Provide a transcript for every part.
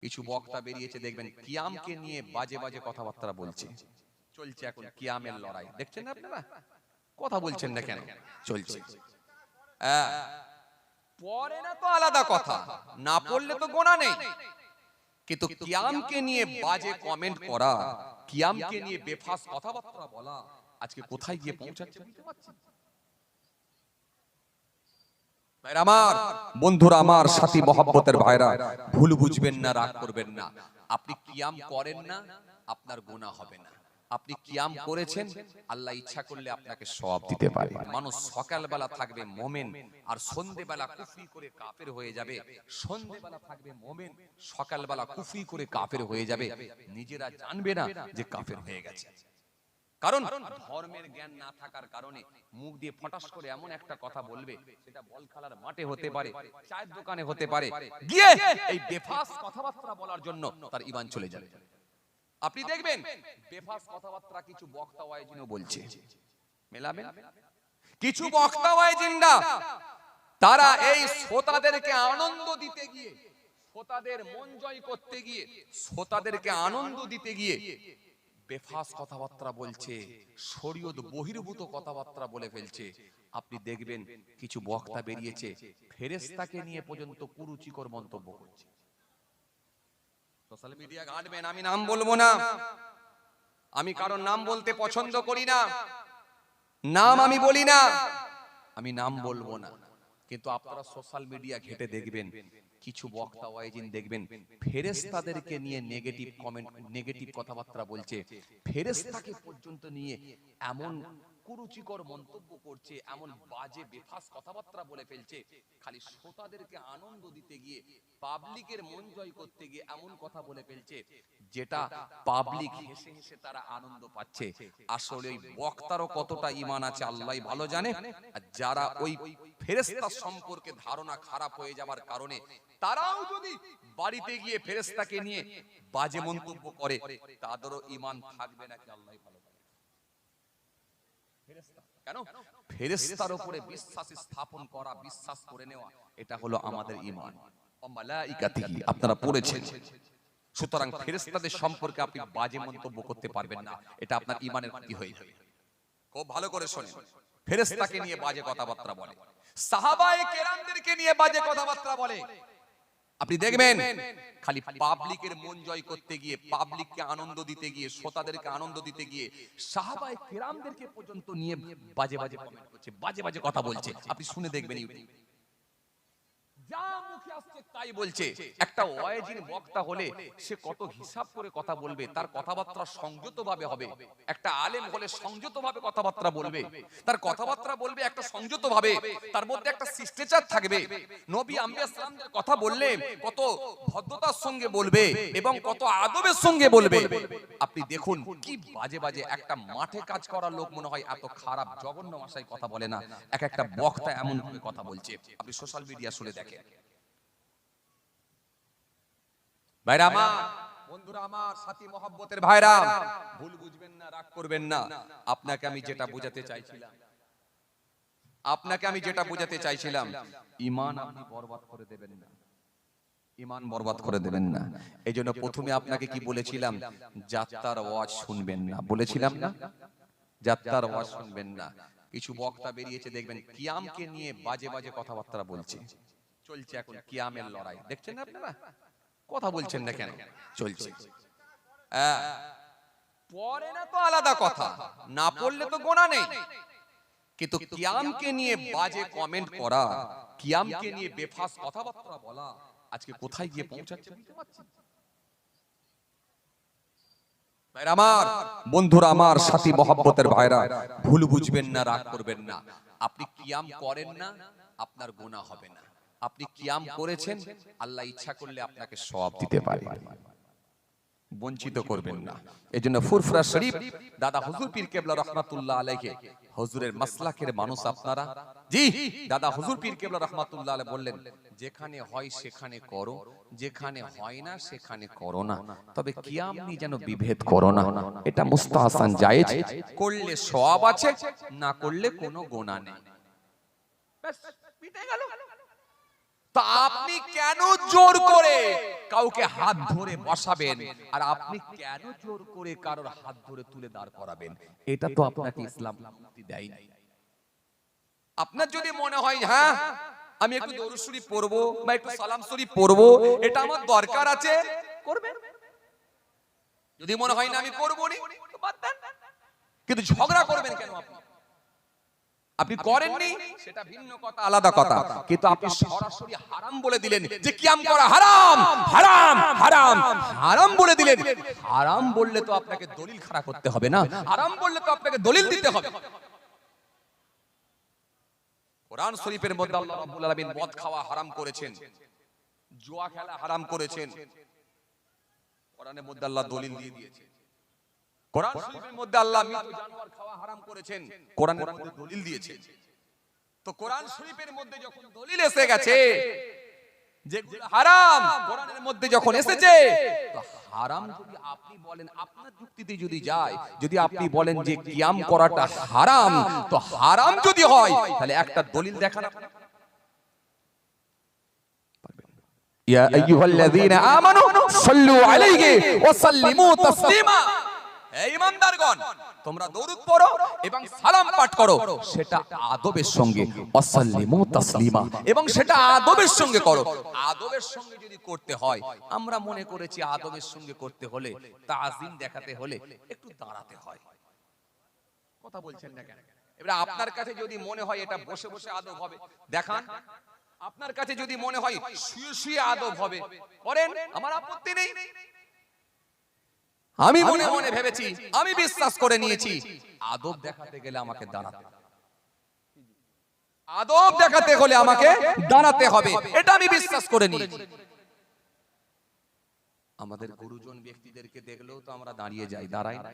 কিছু বক্তা বেরিয়েছে দেখবেন কিয়ামকে নিয়ে বাজে বাজে কথাবার্তা বলছে। চলছে এখন কিয়ামের লড়াই, দেখছেন না আপনারা? কথা বলছেন না কেন? চলছে। পড়ে না তো আলাদা কথা, না পড়লে তো গোনা নেই, কিন্তু কিয়ামকে নিয়ে বাজে কমেন্ট করা, কিয়ামকে নিয়ে বেফাস কথাবার্তা বলা আজকে কোথায় গিয়ে পৌঁছাচ্ছে বুঝতে পারছেন? ভাইরা আমার, বন্ধুরা আমার, সাথী মহব্বতের ভাইরা, ভুল বুঝবেন না, রাগ করবেন না। আপনি কিয়াম করেন না, আপনার গুনাহ হবে না। আপনি কিয়াম করেছেন, আল্লাহ ইচ্ছা করলে আপনাকে সওয়াব দিতে পারে। মানুষ সকালবেলা থাকবে মুমিন আর সন্ধ্যেবেলা কুফরি করে কাফের হয়ে যাবে। সন্ধ্যেবেলা থাকবে মুমিন, সকালবেলা কুফরি করে কাফের হয়ে যাবে, নিজেরা জানবে না যে কাফের হয়ে গেছে। কারণ ধর্মের জ্ঞান না থাকার কারণে মুখ দিয়ে ফটাস করে এমন একটা কথা বলবে, সেটা বল খেলার মাঠে হতে পারে, চায়ের দোকানে হতে পারে, গিয়ে এই বেফাস কথাবার্তা বলার জন্য তার ঈমান চলে যাবে। আপনি দেখবেন বেফাস কথাবার্তা কিছু বক্তা ওয়াইজিনও বলছে, মেলাবেন কিছু বক্তা ওয়াইজিনরা, তারা এই শ্রোতাদেরকে আনন্দ দিতে গিয়ে, শ্রোতাদের মন জয় করতে গিয়ে, শ্রোতাদেরকে আনন্দ দিতে গিয়ে বেফাস কথাবার্তা বলছে, শরীয়ত বহির্ভূত কথাবার্তা বলে ফেলছে। আপনি দেখবেন কিছু বক্তা বেরিয়েছে ফেরেশতাকে নিয়ে পর্যন্ত কুরুচিকর মন্তব্য করছে। সোশ্যাল মিডিয়া ঘাঁটবেন, আমি নাম বলবো না, আমি কারোর নাম বলতে পছন্দ করি না, নাম আমি বলি না, আমি নাম বলবো না, কিন্তু আপনারা সোশ্যাল মিডিয়া ঘেটে দেখবেন কিছু বক্তা ওয়াইজিন দেখবেন ফেরেশতাদেরকে নিয়ে নেগেটিভ কমেন্ট, নেগেটিভ কথাবার্তা বলছে, ফেরেশতাকে পর্যন্ত নিয়ে এমন কুরুচিকর মন্তব্য করছে, এমন বাজে বেফাস কথাবার্তা বলে ফেলছে। খালি শ্রোতাদেরকে আনন্দ দিতে গিয়ে, পাবলিকের মন জয় করতে গিয়ে এমন কথা বলে ফেলছে যেটা পাবলিক হেসে হেসে তারা আনন্দ পাচ্ছে। আসলে ওই বক্তারও কতটা ঈমান আছে আল্লাহই ভালো জানে। আর যারা ওই ফেরেশতা সম্পর্কে ধারণা খারাপ হয়ে যাবার কারণে তারাও যদি বাড়িতে গিয়ে ফেরেশতাকে নিয়ে বাজে মন্তব্য করে, তাদেরও ঈমান থাকবে নাকি আল্লাহই ভালো জানে। কেন? ফেরেশতার উপরে বিশ্বাস স্থাপন করা, বিশ্বাস করে নেওয়া, এটা হলো আমাদের ঈমান। মালাইকাতিহি আপনারা পড়েছেন। সুতরাং ফেরেশতাদের সম্পর্কে আপনি বাজে মন্তব্য করতে পারবেন না, এটা আপনার ঈমানের ক্ষতি হয়ে যাবে। খুব ভালো করে শুনুন, ফেরেশতাকে নিয়ে বাজে কথাবার্তা বলে, সাহাবায়ে কেরামদেরকে নিয়ে বাজে কথাবার্তা বলে। আপনি দেখবেন খালি পাবলিকের মন জয় করতে গিয়ে, পাবলিককে আনন্দ দিতে গিয়ে, শ্রোতাদেরকে আনন্দ দিতে গিয়ে সাহাবায়ে কেরামদেরকে পর্যন্ত নিয়ে বাজে বাজে কমেন্ট করছে, বাজে বাজে কথা বলছে। আপনি শুনে দেখবেন ইউটিউবে যা মুখে আসছে তাই বলছে। একটা ওয়াইজিন বক্তা হলে সে কত হিসাব করে কথা বলবে, তার কথাবার্তা সংযতভাবে হবে। একটা আলেম হলে সংযতভাবে কথাবার্তা বলবে, তার কথাবার্তা বলবে একটা সংযতভাবে, তার মধ্যে একটা শিষ্টাচার থাকবে। নবী আম্বিয়া সালামদের কথা বললে কত ভদ্রতার সঙ্গে বলবে এবং কত আদবের সঙ্গে বলবে। আপনি দেখুন কি বাজে বাজে, একটা মাঠে কাজ করার লোক মনে হয় এত খারাপ জঘন্য ভাষায় কথা বলে না, এক একটা বক্তা এমন ভাবে কথা বলছে। আপনি সোশ্যাল মিডিয়া শুনে দেখেন। ভাইরা আমার, বন্ধুরা আমার, সাথী মহব্বতের ভাইরা, ভুল বুঝবেন না, রাগ করবেন না। আপনাকে আমি যেটা বোঝাতে চাইছিলাম, ঈমান আপনি বরবাদ করে দেবেন না, ঈমান বরবাদ করে দেবেন না। এইজন্য প্রথমে আপনাকে কি বলেছিলাম, যাত্রার ওয়াজ শুনবেন না, বলেছিলাম না? যাত্রার ওয়াজ শুনবেন না। কিছু বক্তা বেরিয়েছে দেখবেন কিয়ামকে নিয়ে বাজে বাজে কথাবার্তা বলছে। চলছে এখন কিয়ামের লড়াই, দেখছেন না আপনারা? কথা বলছেন না কেন? চলছে। পড়ে না তো আলাদা কথা, না পড়লে তো গোনা নেই, কিন্তু কিয়ামকে নিয়ে বাজে কমেন্ট করা, কিয়ামকে নিয়ে বেফাস কথাবার্তা বলা আজকে কোথায় গিয়ে পৌঁছাচ্ছে বুঝতে পারছেন? ভাইরা আমার, বন্ধুরা আমার, সাথী মহব্বতের ভাইরা, ভুল বুঝবেন না, রাগ করবেন না। আপনি কিয়াম করেন না, আপনার গুনাহ হবে না। আপনি কিয়াম করেছেন, আল্লাহ ইচ্ছা করলে আপনাকে সওয়াব দিতে পারে, বঞ্চিত করবেন না। এজন্য ফুরফুরা শরীফ দাদা হুজুর পীর কেবলা রাহমাতুল্লাহ আলাইহি, হুজুরের মাসলাকের মানুষ আপনারা, জি দাদা হুজুর পীর কেবলা রাহমাতুল্লাহ আলাইহি বললেন, যেখানে হয় সেখানে করো, যেখানে হয় না সেখানে করো না, তবে কিয়াম নিয়ে যেন বিভেদ করো না। এটা মুস্তাহসান জায়েজ, করলে সওয়াব আছে, না করলে কোনো গুনাহ নেই। ব্যাস মিটে গেল। তা আপনি কেন জোর করে কাউকে হাত ধরে বসাবেন, আর আপনি কেন জোর করে কারোর হাত ধরে তুলে দাঁড় করাবেন? এটা তো আপনাকে ইসলাম মুক্তি দেয় না। আপনার যদি মনে হয় হ্যাঁ আমি একটু দরুদ শরীফ পড়বো বা একটু সালাম শরীফ পড়বো, এটা আমার দরকার আছে, করবেন। যদি মনে হয় না আমি করবো নি, তো বাদ দেন। কিন্তু ঝগড়া করবেন কেন? আপনি করেননি সেটা ভিন্ন কথা, আলাদা কথা, কিন্তু আপনি সরাসরি হারাম বলে দিলেন যে কিয়াম করা হারাম, হারাম, হারাম, হারাম বলে দিলেন। হারাম বললে তো আপনাকে দলিল খাড়া করতে হবে না, হারাম বললে তো আপনাকে দলিল দিতে হবে। কোরআন শরীফের মধ্যে আল্লাহ রাব্বুল আলামিন মদ খাওয়া হারাম করেছেন, জুয়া খেলা হারাম করেছেন। কোরআনের মধ্যে আল্লাহ দলিল দিয়ে দিয়েছে। কোরআন শরীফের মধ্যে আল্লাহ মৃত জানোয়ার খাওয়া হারাম করেছেন, কোরআনের মধ্যে দলিল দিয়েছে। তো কোরআন শরীফের মধ্যে যখন দলিল এসে গেছে যেগুলো হারাম, কোরআনের মধ্যে যখন এসেছে, তো হারাম যদি আপনি বলেন, আপনার যুক্তিতে যদি যায়, যদি আপনি বলেন যে কিয়াম করাটা হারাম, তো হারাম যদি হয় তাহলে একটা দলিল দেখান। ইয়া আইয়ুহাল্লাযীনা আমানু সাল্লু আলাইহি ওয়া সাল্লিমু তাসলিমা। হে ঈমানদারগণ, তোমরা দরুদ পড়ো এবং সালাম পাঠ করো, সেটা আদবের সঙ্গে, ওয়া সাল্লিমু তাসলিমা, এবং সেটা আদবের সঙ্গে করো। আদবের সঙ্গে যদি করতে হয়, আমরা মনে করেছি আদবের সঙ্গে করতে হলে, তাজিম দেখাতে হলে একটু দাঁড়াতে হয়। কথা বলছেন না কেন? এবারে আপনার কাছে যদি মনে হয় এটা বসে বসে আদব হবে, দেখান। আপনার কাছে যদি মনে হয় শুয়ে শুয়ে আদব হবে, করেন, আমার আপত্তি নেই। আমি মনে মনে ভেবেছি, আমি বিশ্বাস করে নিয়েছি, আদব দেখাতে গেলে আমাকে দাঁড়াতে, আদব দেখাতে হলে আমাকে দাঁড়াতে হবে, এটা আমি বিশ্বাস করে নিয়েছি। আমাদের গুরুজন ব্যক্তিদেরকে দেখলেও তো আমরা দাঁড়িয়ে যাই, দাঁড়াই না।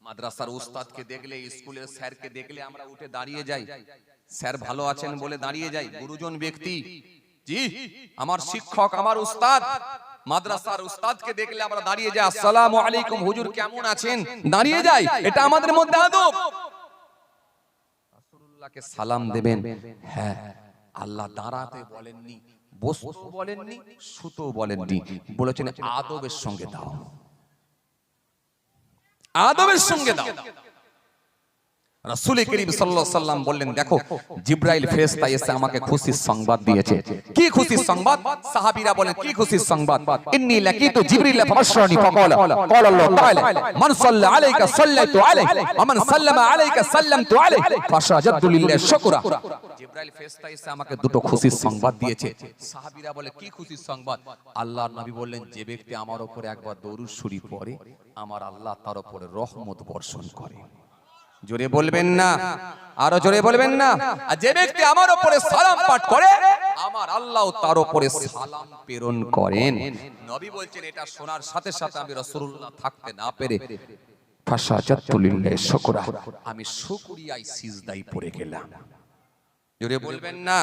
মাদ্রাসার উস্তাদকে দেখলে, স্কুলের স্যারকে দেখলে আমরা উঠে দাঁড়িয়ে যাই, স্যার ভালো আছেন বলে দাঁড়িয়ে যাই। গুরুজন ব্যক্তি, জি আমার শিক্ষক, আমার উস্তাদ, মাদ্রাসার উস্তাদকে দেখলে আমরা দাঁড়িয়ে যাই, আসসালামু আলাইকুম হুজুর কেমন আছেন, দাঁড়িয়ে যাই। এটা আমাদের মধ্যে আদব। রাসূলুল্লাহকে সালাম দেবেন, হ্যাঁ আল্লাহ দাঁড়াতে বলেননি, বসতে বলেননি, শুতে বলেননি, বলেছেন আদবের সঙ্গে দাও, আদবের সঙ্গে দাও। রাসূল করিম সাল্লাল্লাহু আলাইহি সাল্লাম বললেন, দেখো জিবরাইল ফেরেশতা এসে আমাকে খুশির সংবাদ দিয়েছে। কি খুশির সংবাদ? সাহাবীরা বলেন, কি খুশির সংবাদ? ইন্নী লাকিতু জিবরিল ফাবাশশারানি ফাকালা ক্বালা আল্লাহু তাআলা মান সাল্লা আলাইকা সাল্লাতু আলাইহি ওয়া মান সাল্লামা আলাইকা সাল্লামতু আলাইহি ফাশাজাদতু লিল্লাহি শুকরা। জিবরাইল ফেরেশতা এসে আমাকে দুটো খুশির সংবাদ দিয়েছে। সাহাবীরা বলে, কি খুশির সংবাদ? আল্লাহর নবী বললেন, যে ব্যক্তি আমার উপরে একবার দরুদ শরীফ পড়ে, আমার আল্লাহ তার উপরে রহমত বর্ষণ করে। জোরে বলবেন না, আরো জোরে বলবেন না। আর যে ব্যক্তি আমার উপরে সালাম পাঠ করে, আমার আল্লাহ তার উপরে সালাম প্রেরণ করেন। নবী বলছেন, এটা শোনার সাথে সাথে আমি রাসূলুল্লাহ থাকতে না পেরে ফাশাজাতু লিল্লাহি শুকরা, আমি শুকরিয়ায় সিজদায় পড়ে গেলাম। জোরে বলবেন না।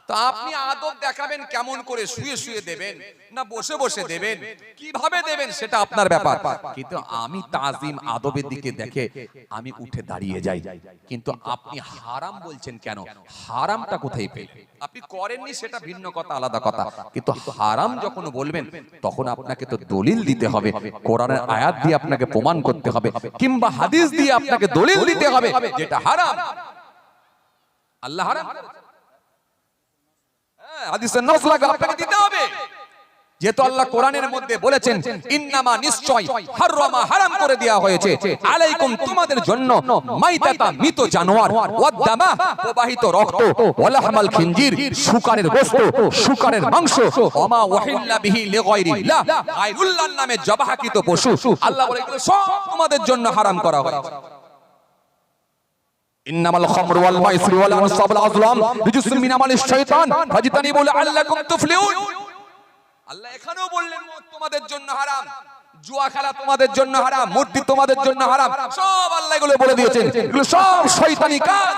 তো আপনি আদব দেখাবেন কেমন করে? শুয়ে শুয়ে দেবেন না বসে বসে দেবেন, কিভাবে দেবেন সেটা আপনার ব্যাপার। কিন্তু আমি তাজিম আদবের দিকে দেখে আমি উঠে দাঁড়িয়ে যাই। কিন্তু আপনি হারাম বলছেন কেন? হারামটা কোথায় পেলেন? আপনি করেননি সেটা ভিন্ন কথা, আলাদা কথা, কিন্তু হারাম যখন বলবেন তখন আপনাকে তো দলিল দিতে হবে, কোরআনের আয়াত দিয়ে আপনাকে প্রমাণ করতে হবে, কিংবা হাদিস দিয়ে আপনাকে দলিল দিতে হবে যেটা হারাম। আল্লাহ হারাম, হাদিসের নস লাগা আপনাকে দিতে হবে। যেহেতু আল্লাহ কোরআনের মধ্যে বলেছেন, ইন্নামা নিশ্চয় হারামা হারাম করে দেয়া হয়েছে, আলাইকুম তোমাদের জন্য, মাইতাতা মৃত জানোয়ার, ওয়াদামা প্রবাহিত রক্ত, ওয়ালাহমাল খিনজির শুকরের গোশত, শুকরের মাংস, ওমা ওয়াহিল্লা বিহি লিগায়রিল্লাহ গায়রুল্লাহর নামে জবাহকৃত পশু, আল্লাহ বলে এগুলো সব তোমাদের জন্য হারাম করা হয়েছে। ইন্নামাল খামরু ওয়াল মাইসিরু ওয়াল আনসাবু ওয়াল আজলাম রিজসুম মিন আমালিশ শাইতান ফাজতানিবু লাআল্লাকুম তুফলিহুন। আল্লাহ এখানেও বললেন মদ তোমাদের জন্য হারাম, জুয়া খেলা তোমাদের জন্য হারাম, মূর্তি তোমাদের জন্য হারাম, সব আল্লাহ এগুলো বলে দিয়েছেন, এগুলো সব শয়তানি কাজ।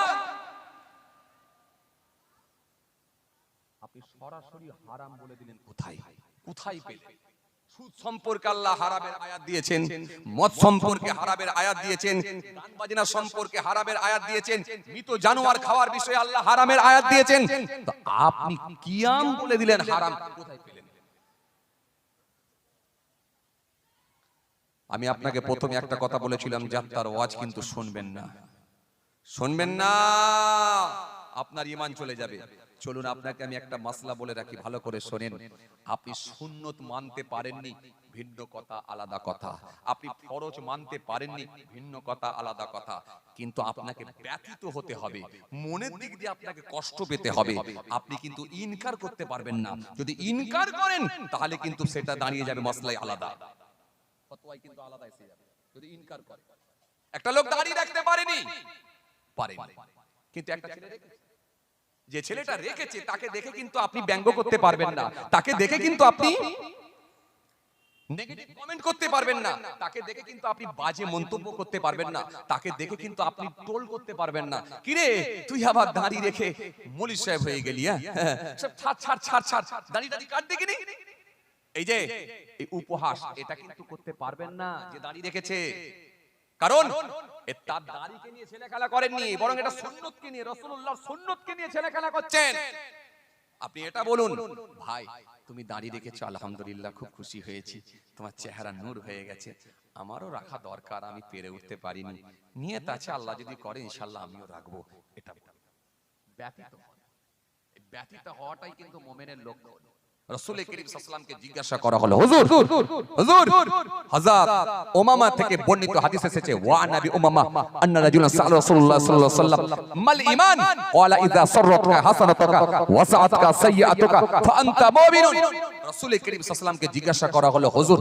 আপনি সরাসরি হারাম বলে দিলেন, কোথায় কোথায় পেলেন? সুদ সম্পর্কে আল্লাহ হারামের আয়াত দিয়েছেন, মদ সম্পর্কে হারামের আয়াত দিয়েছেন, গান বাজনা সম্পর্কে হারামের আয়াত দিয়েছেন, মৃত জানোয়ার খাওয়ার বিষয়ে আল্লাহ হারামের আয়াত দিয়েছেন। তো আপনি কিয়াম বলে দিলেন হারাম, কোথায় পেলেন? আমি আপনাকে প্রথমে একটা কথা বলেছিলাম, যাত্রার ওয়াজ কিন্তু শুনবেন না, শুনবেন না, আপনার ঈমান চলে যাবে। চলুন আপনাকে আমি একটা মাসলা বলে রাখি, ভালো করে শোনেন। আপনি সুন্নত মানতে পারেননি, ভিন্ন কথা, আলাদা কথা। আপনি ফরজ মানতে পারেননি, ভিন্ন কথা, আলাদা কথা। কিন্তু আপনাকে ব্যথিত হতে হবে, মনের দিক দিয়ে আপনাকে কষ্ট পেতে হবে। আপনি কিন্তু ইনকার করতে পারবেন না। যদি ইনকার করেন তাহলে কিন্তু সেটা দাঁড়িয়ে যাবে মাসলাই আলাদা, ফতোয়াই কিন্তু আলাদা এসে যাবে। যদি ইনকার করে, একটা লোক দাঁড়িয়ে রাখতে পারেনি, কিন্তু একটা ছেলে রেখেছে, যে ছেলেটা রেখেছে তাকে দেখে কিন্তু আপনি ব্যঙ্গ করতে পারবেন না, তাকে দেখে কিন্তু আপনি নেগেটিভ কমেন্ট করতে পারবেন না, তাকে দেখে কিন্তু আপনি বাজে মন্তব্য করতে পারবেন না, তাকে দেখে কিন্তু আপনি টোল করতে পারবেন না। কিরে তুই আবার দাড়ি রেখে মৌলভী সাহেব হয়ে গেলি, হ্যাঁ সব ছাড় ছাড় ছাড় ছাড়, দাড়ি দাড়ি কাট দেখিনি। এই যে এই উপহাস, এটা কিন্তু করতে পারবেন না যে দাড়ি রেখেছে, কারণ তার দাড়িকে নিয়ে ছেলে খেলা করেননি, বরং এটা সুন্নতকে নিয়ে, রাসূলুল্লাহর সুন্নতকে নিয়ে ছেলে খেলা করছেন। আপনি এটা বলুন, ভাই তুমি দাড়ি রেখেছো, আলহামদুলিল্লাহ খুব খুশি হয়েছি, তোমার চেহারা নূর হয়ে গেছে, আমারও রাখা দরকার, আমি পেরে উঠতে পারিনি, নিয়ত আছে, আল্লাহ যদি করে ইনশাআল্লাহ আমিও রাখবো। এটা ব্যতীত হন, এই ব্যতীত হওয়াটাই কিন্তু মুমিনের লক্ষণ। রাসূল করিম সাল্লাল্লাহু আলাইহি ওয়াসাল্লামকে জিজ্ঞাসা করা হলো, হুজুর হুজুর হযরত উমামা থেকে বর্ণিত হাদিস এসেছে, ওয়া নবী উমামা আন্না রাজুলান সাল্লাল্লাহু রাসূলুল্লাহ সাল্লাল্লাহু আলাইহি ওয়াসাল্লাম মাল ঈমান ক্বালা ইযা সাররাতকা হাসানাতুকা ওয়া সাআতকা সাইয়্যাতুকা ফা আনতা মুমিনুন। রাসূল করিম সাল্লাল্লাহু আলাইহি ওয়াসাল্লামকে জিজ্ঞাসা করা হলো, হুজুর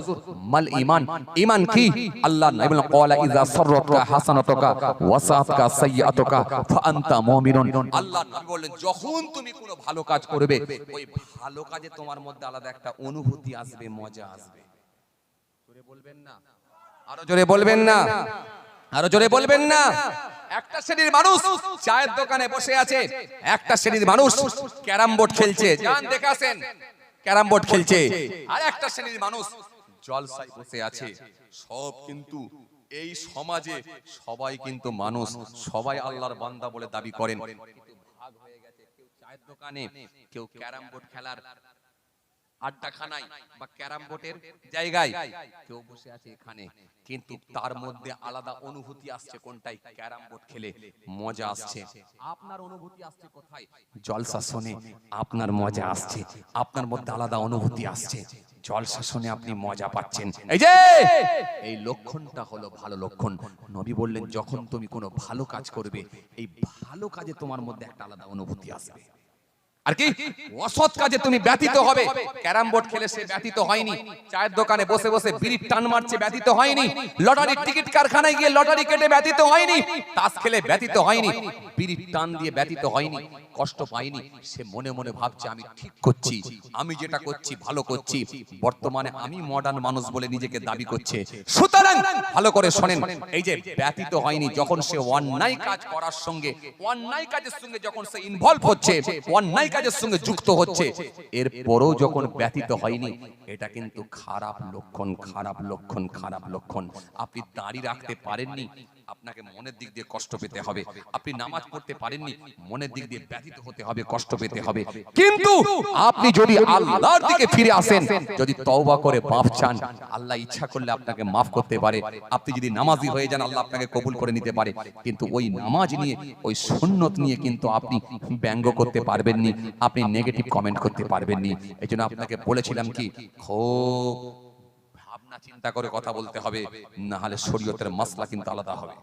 মাল ঈমান, ঈমান কি? আল্লাহ নবী বলেন, ক্বালা ইযা সাররাতকা হাসানাতুকা ওয়া সাআতকা সাইয়্যাতুকা ফা আনতা মুমিনুন। আল্লাহ নবী বলেন, যখন তুমি কোনো ভালো কাজ করবে, ওই ভালো কাজে তোমার মধ্যে আলাদা একটা অনুভূতি আসবে, মজা আসবে। জোরে বলবেন না, আরো জোরে বলবেন না, আরো জোরে বলবেন না। একটা শ্রেণীর মানুষ চায়ের দোকানে বসে আছে, একটা শ্রেণীর মানুষ ক্যারাম বোর্ড খেলছে, যান দেখাছেন ক্যারাম বোর্ড খেলছে, আর একটা শ্রেণীর মানুষ জলসায় বসে আছে। সব কিন্তু এই সমাজে সবাই কিন্তু মানুষ, সবাই আল্লাহর বান্দা বলে দাবি করেন, কিন্তু ভাগ হয়ে গেছে। কেউ চায়ের দোকানে, কেউ ক্যারাম বোর্ড খেলার আড্ডাখানায় বা ক্যারাম বোর্ডের জায়গায়, কেউ বসে আছে এখানে, কিন্তু তার মধ্যে আলাদা অনুভূতি আসছে কোনটাই? ক্যারাম বোর্ড খেলে মজা আসছে। আপনার অনুভূতি আসছে কোথায়? জলসা শুনে আপনার মজা আসছে, আপনার মধ্যে আলাদা অনুভূতি আসছে, জলসা শুনে আপনি মজা পাচ্ছেন। এই যে এই লক্ষণটা হলো ভালো লক্ষণ। নবী বললেন, যখন তুমি কোনো ভালো কাজ করবে, এই ভালো কাজে তোমার মধ্যে একটা আলাদা অনুভূতি আসবে। আর কি অসৎ কাজে তুমি ব্যতীত হবে। ক্যারাম বোর্ড খেলে সে ব্যতীত হয়নি, চায়ের দোকানে বসে বসে বিড়ির টান মারছে ব্যতীত হয়নি, লটারির টিকিট কারখানায় গিয়ে লটারি কেটে ব্যতীত হয়নি, তাস খেলে ব্যতীত হয়নি, বিড়ির টান দিয়ে ব্যতীত হয়নি, কষ্ট পায়নি। সে মনে মনে ভাবছে আমি ঠিক করছি, আমি যেটা করছি ভালো করছি। বর্তমানে আমি মডার্ন মানুষ বলে নিজেকে দাবি করছে। সুতরাং ভালো করে শোনেন, এই যে ব্যতীত হয়নি, যখন সে অন্যায় কাজ করার সঙ্গে, অন্যায় কাজের সঙ্গে যখন সে ইনভলভ হচ্ছে, অন্যায় কাজের সঙ্গে যুক্ত হচ্ছে, এরপরও যখন ব্যতীত হয়নি, এটা কিন্তু খারাপ লক্ষণ, খারাপ লক্ষণ, খারাপ লক্ষণ। আপনি দাড়ি রাখতে পারেননি, আপনাকে মনের দিক দিয়ে কষ্ট পেতে হবে। আপনি নামাজ পড়তে পারেননি, মনের দিক দিয়ে ব্যতীত হতে হবে, কষ্ট পেতে হবে। কিন্তু আপনি যদি আল্লাহর দিকে ফিরে আসেন, যদি তওবা করে মাফ চান, আল্লাহ ইচ্ছা করলে আপনাকে মাফ করতে পারে। আপনি যদি নামাজি হয়ে যান, আল্লাহ আপনাকে কবুল করে নিতে পারে। কিন্তু ওই নামাজ নিয়ে, ওই সুন্নত নিয়ে কিন্তু আপনি ব্যঙ্গ করতে পারবেন নি, আপনি নেগেটিভ কমেন্ট করতে পারবেন নি। এই জন্য আপনাকে বলেছিলাম কি, খুব ভাবনা চিন্তা করে কথা বলতে হবে, না হলে শরীয়তের মাসলা কিন্তু আলাদা হবে।